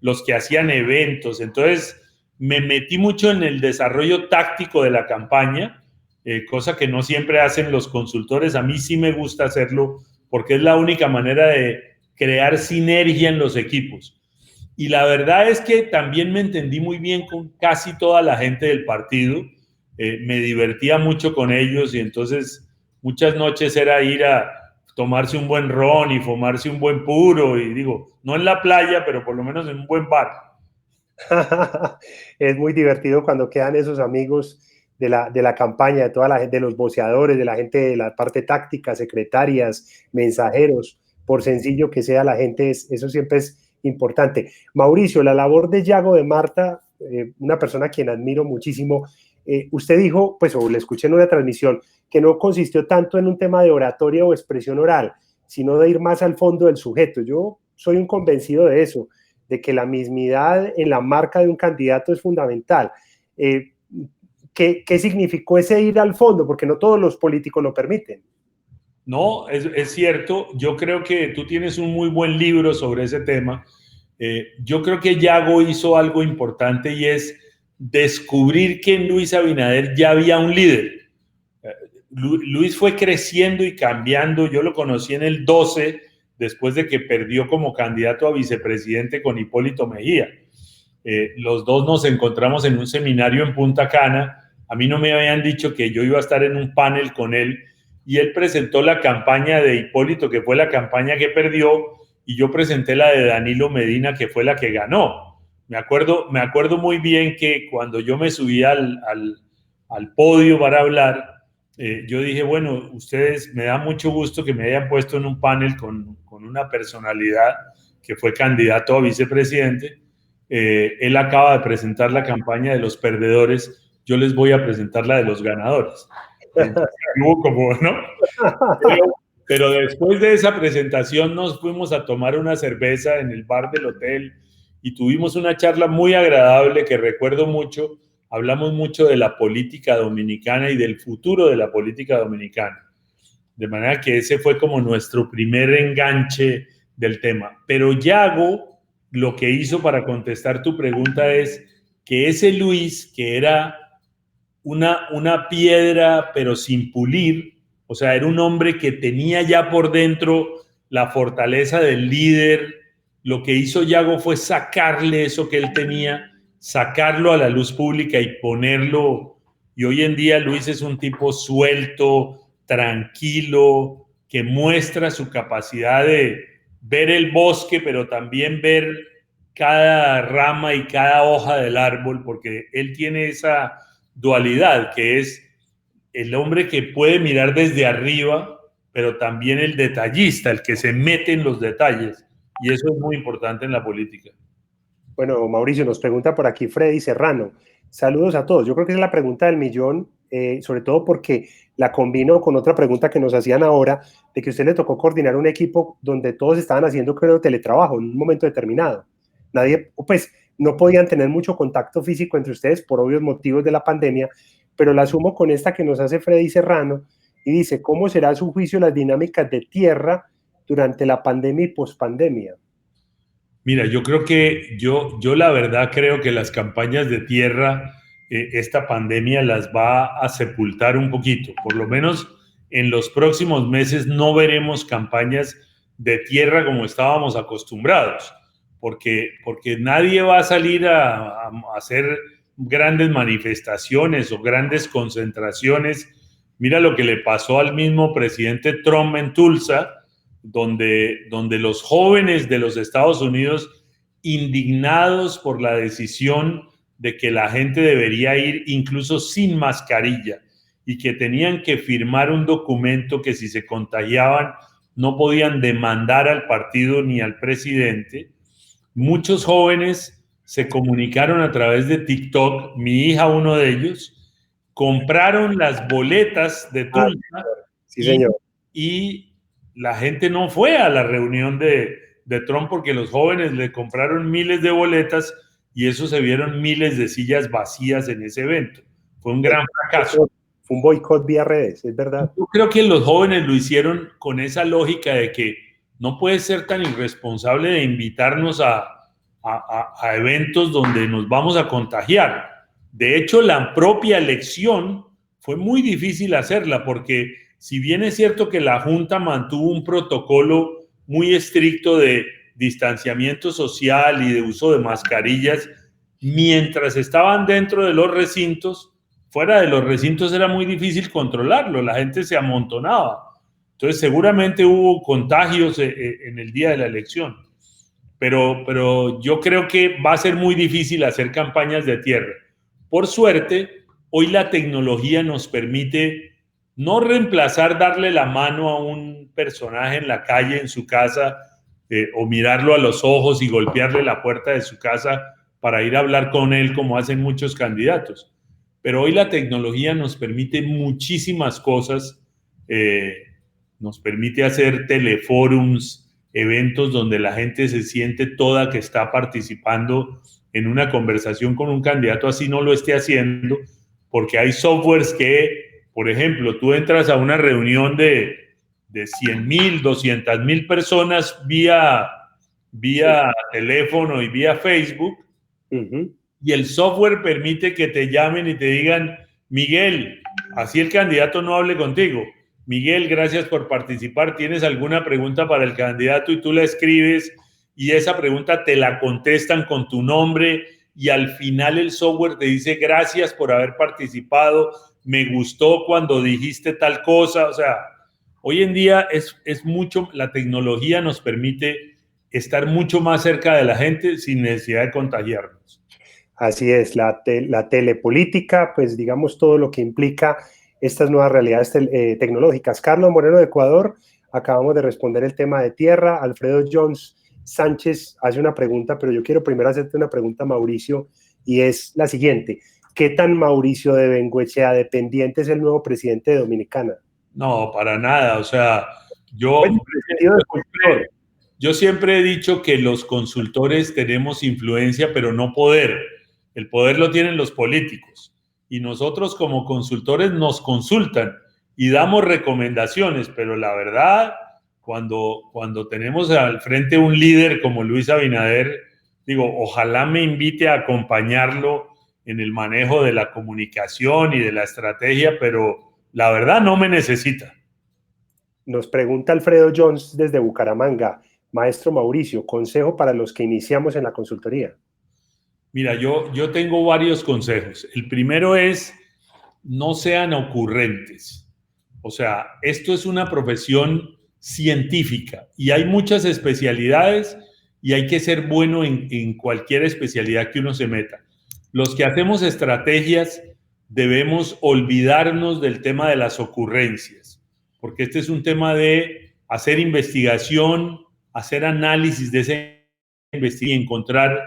los que hacían eventos. Entonces me metí mucho en el desarrollo táctico de la campaña, cosa que no siempre hacen los consultores. A mí sí me gusta hacerlo porque es la única manera de crear sinergia en los equipos. Y la verdad es que también me entendí muy bien con casi toda la gente del partido. Me divertía mucho con ellos y entonces muchas noches era ir a tomarse un buen ron y fumarse un buen puro y no en la playa, pero por lo menos en un buen bar. Es muy divertido cuando quedan esos amigos de la campaña, de toda la gente, de los voceadores, de la gente de la parte táctica, secretarias, mensajeros, por sencillo que sea la gente, eso siempre es importante. Mauricio, la labor de Yago de Marta, una persona a quien admiro muchísimo, usted dijo, pues, o le escuché en una transmisión, que no consistió tanto en un tema de oratoria o expresión oral, sino de ir más al fondo del sujeto. Yo soy un convencido de eso, de que la mismidad en la marca de un candidato es fundamental. ¿Qué significó ese ir al fondo? Porque no todos los políticos lo permiten. No, es cierto. Yo creo que tú tienes un muy buen libro sobre ese tema. Yo creo que Yago hizo algo importante y es descubrir que en Luis Abinader ya había un líder. Luis fue creciendo y cambiando. Yo lo conocí en el 12, después de que perdió como candidato a vicepresidente con Hipólito Mejía. Los dos nos encontramos en un seminario en Punta Cana. A mí no me habían dicho que yo iba a estar en un panel con él, y él presentó la campaña de Hipólito, que fue la campaña que perdió, y yo presenté la de Danilo Medina, que fue la que ganó. Me acuerdo muy bien que cuando yo me subí al podio para hablar, yo dije, bueno, ustedes, me da mucho gusto que me hayan puesto en un panel con una personalidad que fue candidato a vicepresidente. Él acaba de presentar la campaña de los perdedores, yo les voy a presentar la de los ganadores. Hubo como, ¿no? Pero después de esa presentación nos fuimos a tomar una cerveza en el bar del hotel y tuvimos una charla muy agradable que recuerdo mucho. Hablamos mucho de la política dominicana y del futuro de la política dominicana. De manera que ese fue como nuestro primer enganche del tema. Pero Yago, lo que hizo para contestar tu pregunta es que ese Luis, que era una piedra pero sin pulir, o sea, era un hombre que tenía ya por dentro la fortaleza del líder. Lo que hizo Yago fue sacarle eso que él tenía, sacarlo a la luz pública y ponerlo. Y hoy en día Luis es un tipo suelto, tranquilo, que muestra su capacidad de ver el bosque, pero también ver cada rama y cada hoja del árbol, porque él tiene esa dualidad, que es el hombre que puede mirar desde arriba, pero también el detallista, el que se mete en los detalles. Y eso es muy importante en la política. Bueno, Mauricio, nos pregunta por aquí Freddy Serrano. Saludos a todos. Yo creo que es la pregunta del millón, sobre todo porque la combino con otra pregunta que nos hacían ahora, de que a usted le tocó coordinar un equipo donde todos estaban haciendo, creo, teletrabajo en un momento determinado. Nadie, pues, no podían tener mucho contacto físico entre ustedes por obvios motivos de la pandemia, pero la sumo con esta que nos hace Freddy Serrano y dice, ¿cómo será a su juicio las dinámicas de tierra durante la pandemia y pospandemia? Mira, yo creo que yo la verdad creo que las campañas de tierra, esta pandemia las va a sepultar un poquito. Por lo menos en los próximos meses no veremos campañas de tierra como estábamos acostumbrados, porque nadie va a salir a hacer grandes manifestaciones o grandes concentraciones. Mira lo que le pasó al mismo presidente Trump en Tulsa, donde los jóvenes de los Estados Unidos, indignados por la decisión de que la gente debería ir incluso sin mascarilla y que tenían que firmar un documento que si se contagiaban no podían demandar al partido ni al presidente. Muchos jóvenes se comunicaron a través de TikTok, mi hija uno de ellos, compraron las boletas de Tulsa sí, señor. y la gente no fue a la reunión de Trump porque los jóvenes le compraron miles de boletas y eso se vieron miles de sillas vacías en ese evento. Fue un gran fracaso. Fue un boicot vía redes, es verdad. Yo creo que los jóvenes lo hicieron con esa lógica de que no puede ser tan irresponsable de invitarnos a eventos donde nos vamos a contagiar. De hecho, la propia elección fue muy difícil hacerla porque si bien es cierto que la Junta mantuvo un protocolo muy estricto de distanciamiento social y de uso de mascarillas, mientras estaban dentro de los recintos, fuera de los recintos era muy difícil controlarlo, la gente se amontonaba. Entonces seguramente hubo contagios en el día de la elección, pero yo creo que va a ser muy difícil hacer campañas de tierra. Por suerte, hoy la tecnología nos permite no reemplazar darle la mano a un personaje en la calle, en su casa, o mirarlo a los ojos y golpearle la puerta de su casa para ir a hablar con él como hacen muchos candidatos. Pero hoy la tecnología nos permite muchísimas cosas, nos permite hacer teleforums, eventos donde la gente se siente toda que está participando en una conversación con un candidato, así no lo esté haciendo, porque hay softwares que, por ejemplo, tú entras a una reunión de 100,000, 200,000 personas vía teléfono y vía Facebook, y el software permite que te llamen y te digan, Miguel, así el candidato no hable contigo. Miguel, gracias por participar. ¿Tienes alguna pregunta para el candidato? Y tú la escribes y esa pregunta te la contestan con tu nombre y al final el software te dice gracias por haber participado, me gustó cuando dijiste tal cosa. O sea, hoy en día es mucho, la tecnología nos permite estar mucho más cerca de la gente sin necesidad de contagiarnos. Así es, la telepolítica, pues digamos todo lo que implica estas nuevas realidades tecnológicas. Carlos Moreno de Ecuador, acabamos de responder el tema de tierra. Alfredo Jones Sánchez hace una pregunta, pero yo quiero primero hacerte una pregunta, Mauricio, y es la siguiente. ¿Qué tan Mauricio de Bengoechea dependiente es el nuevo presidente de Dominicana? No, para nada. O sea, yo siempre he dicho que los consultores tenemos influencia, pero no poder. El poder lo tienen los políticos. Y nosotros como consultores nos consultan y damos recomendaciones, pero la verdad, cuando tenemos al frente un líder como Luis Abinader, digo, ojalá me invite a acompañarlo en el manejo de la comunicación y de la estrategia, pero la verdad no me necesita. Nos pregunta Alfredo Jones desde Bucaramanga. Maestro Mauricio, consejo para los que iniciamos en la consultoría. Mira, yo tengo varios consejos. El primero es, no sean ocurrentes. O sea, esto es una profesión científica y hay muchas especialidades y hay que ser bueno en cualquier especialidad que uno se meta. Los que hacemos estrategias debemos olvidarnos del tema de las ocurrencias, porque este es un tema de hacer investigación, hacer análisis de esa investigación y encontrar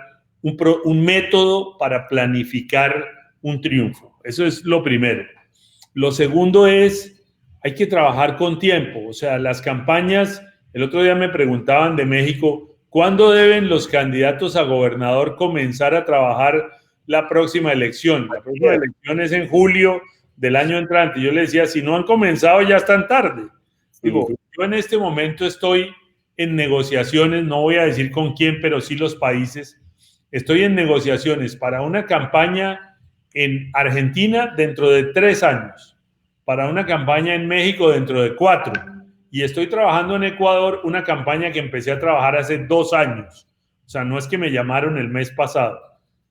un método para planificar un triunfo. Eso es lo primero. Lo segundo es, hay que trabajar con tiempo. O sea, las campañas, el otro día me preguntaban de México, ¿cuándo deben los candidatos a gobernador comenzar a trabajar la próxima elección? La próxima elección es en julio del año entrante. Yo le decía, si no han comenzado ya están tarde. Digo, yo en este momento estoy en negociaciones, no voy a decir con quién, pero sí los países. Estoy en negociaciones para una campaña en Argentina dentro de 3 años, para una campaña en México dentro de 4, y estoy trabajando en Ecuador una campaña que empecé a trabajar hace 2 años. O sea, no es que me llamaron el mes pasado.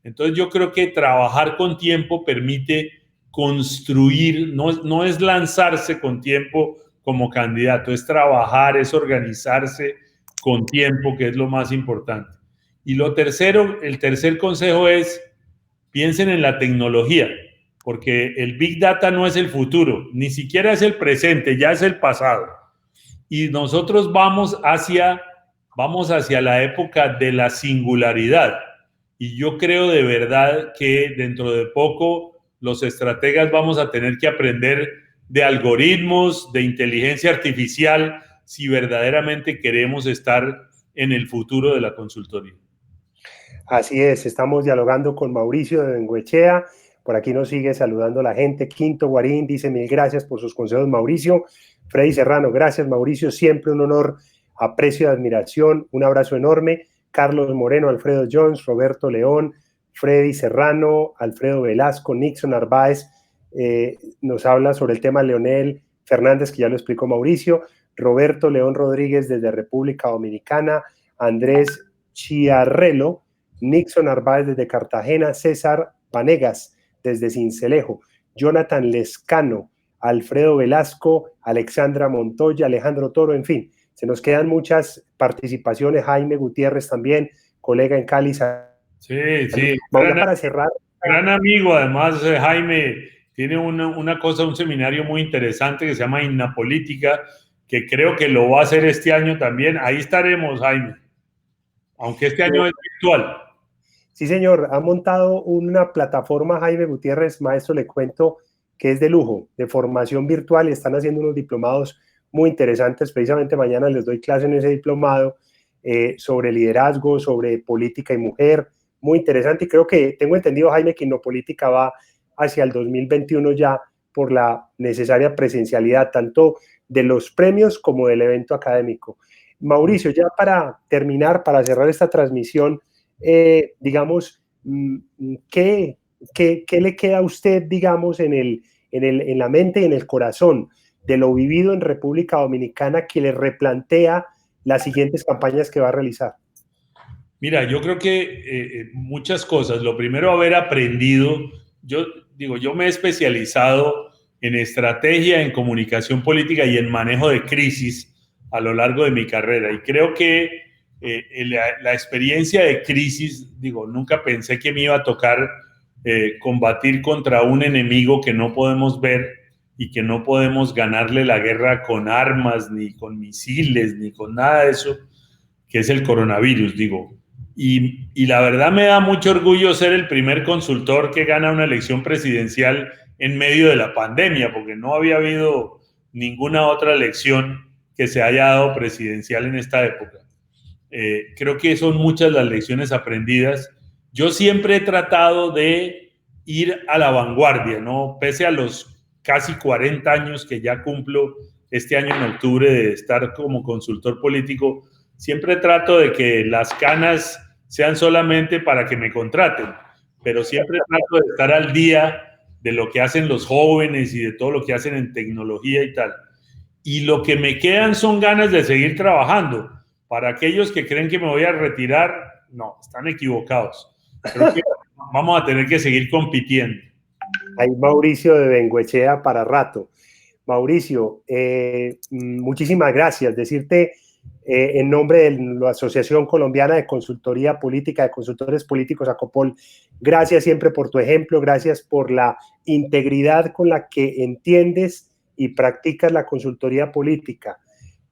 Entonces yo creo que trabajar con tiempo permite construir, no es lanzarse con tiempo como candidato, es trabajar, es organizarse con tiempo, que es lo más importante. Y lo tercero, el tercer consejo es, piensen en la tecnología, porque el Big Data no es el futuro, ni siquiera es el presente, ya es el pasado. Y nosotros vamos hacia la época de la singularidad. Y yo creo de verdad que dentro de poco los estrategas vamos a tener que aprender de algoritmos, de inteligencia artificial, si verdaderamente queremos estar en el futuro de la consultoría. Así es, estamos dialogando con Mauricio de Bengoechea. Por aquí nos sigue saludando la gente. Quinto Guarín dice: mil gracias por sus consejos, Mauricio. Freddy Serrano, gracias, Mauricio. Siempre un honor, aprecio y admiración. Un abrazo enorme. Carlos Moreno, Alfredo Jones, Roberto León, Freddy Serrano, Alfredo Velasco, Nixon Narváez. Nos habla sobre el tema Leonel Fernández, que ya lo explicó Mauricio. Roberto León Rodríguez desde República Dominicana. Andrés Chiarrelo, Nixon Narváez desde Cartagena, César Vanegas desde Sincelejo, Jonathan Lescano, Alfredo Velasco, Alexandra Montoya, Alejandro Toro, en fin, se nos quedan muchas participaciones. Jaime Gutiérrez también, colega en Cali. Sí. Para cerrar. Gran amigo, además, Jaime tiene una cosa, un seminario muy interesante que se llama Innapolítica, que creo que lo va a hacer este año también. Ahí estaremos, Jaime, aunque este año es virtual. Sí, señor, ha montado una plataforma, Jaime Gutiérrez, maestro, le cuento, que es de lujo, de formación virtual, y están haciendo unos diplomados muy interesantes. Precisamente mañana les doy clase en ese diplomado sobre liderazgo, sobre política y mujer, muy interesante, y creo que tengo entendido, Jaime, que Innopolítica va hacia el 2021 ya por la necesaria presencialidad, tanto de los premios como del evento académico. Mauricio, ya para terminar, para cerrar esta transmisión, digamos, ¿qué ¿qué le queda a usted, digamos, en la mente y en el corazón de lo vivido en República Dominicana que le replantea las siguientes campañas que va a realizar? Mira, yo creo que muchas cosas. Lo primero, haber aprendido. Yo digo, yo me he especializado en estrategia, en comunicación política y en manejo de crisis a lo largo de mi carrera. Y creo que la experiencia de crisis, digo, nunca pensé que me iba a tocar combatir contra un enemigo que no podemos ver y que no podemos ganarle la guerra con armas, ni con misiles, ni con nada de eso, que es el coronavirus, digo. Y la verdad me da mucho orgullo ser el primer consultor que gana una elección presidencial en medio de la pandemia, porque no había habido ninguna otra elección que se haya dado presidencial en esta época. Creo que son muchas las lecciones aprendidas. Yo siempre he tratado de ir a la vanguardia, ¿no? Pese a los casi 40 años que ya cumplo este año en octubre de estar como consultor político, siempre trato de que las canas sean solamente para que me contraten, pero siempre trato de estar al día de lo que hacen los jóvenes y de todo lo que hacen en tecnología y tal. Y lo que me quedan son ganas de seguir trabajando. Para aquellos que creen que me voy a retirar, no, están equivocados. Creo que vamos a tener que seguir compitiendo. Hay Mauricio de Bengoechea para rato. Mauricio, muchísimas gracias. Decirte en nombre de la Asociación Colombiana de Consultoría Política, de Consultores Políticos, ACOPOL, gracias siempre por tu ejemplo, gracias por la integridad con la que entiendes y practicas la consultoría política.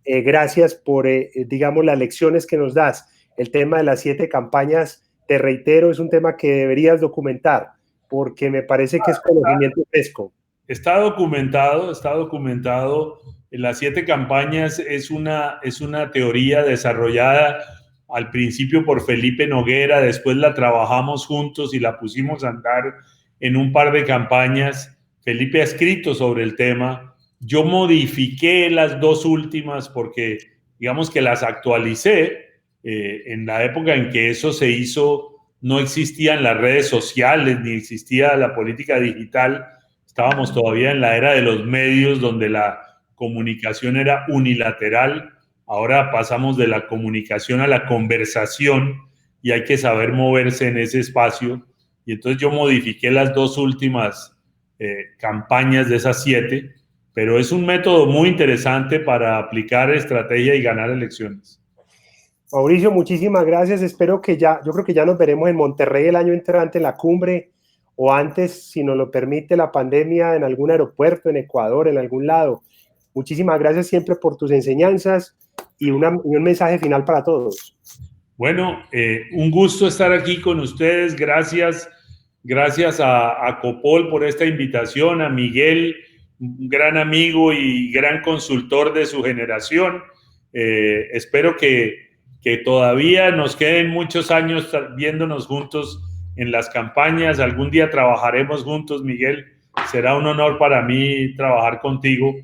Gracias por, digamos, las lecciones que nos das. El tema de las 7 campañas, te reitero, es un tema que deberías documentar, porque me parece que es conocimiento fresco. Está documentado. En las 7 campañas es una teoría desarrollada al principio por Felipe Noguera, después la trabajamos juntos y la pusimos a andar en un par de campañas. Felipe ha escrito sobre el tema. Yo modifiqué las 2 últimas porque, digamos que las actualicé. En la época en que eso se hizo, no existían las redes sociales, ni existía la política digital. Estábamos todavía en la era de los medios donde la comunicación era unilateral. Ahora pasamos de la comunicación a la conversación y hay que saber moverse en ese espacio. Y entonces yo modifiqué las 2 últimas campañas de esas 7, pero es un método muy interesante para aplicar estrategia y ganar elecciones. Mauricio, muchísimas gracias. Espero que yo creo que ya nos veremos en Monterrey el año entrante en la cumbre, o antes, si nos lo permite la pandemia, en algún aeropuerto, en Ecuador, en algún lado. Muchísimas gracias siempre por tus enseñanzas y un mensaje final para todos. Bueno, un gusto estar aquí con ustedes. Gracias a Copol por esta invitación, a Miguel, un gran amigo y gran consultor de su generación. Espero que todavía nos queden muchos años viéndonos juntos en las campañas. Algún día trabajaremos juntos, Miguel. Será un honor para mí trabajar contigo.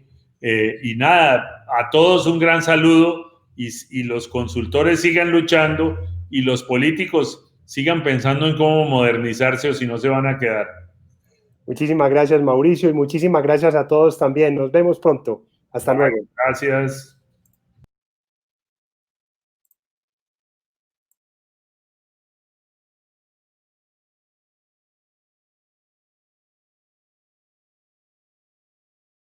Y nada, a todos un gran saludo y los consultores sigan luchando y los políticos sigan pensando en cómo modernizarse o si no se van a quedar. Muchísimas gracias, Mauricio, y muchísimas gracias a todos también. Nos vemos pronto. Hasta luego. Gracias.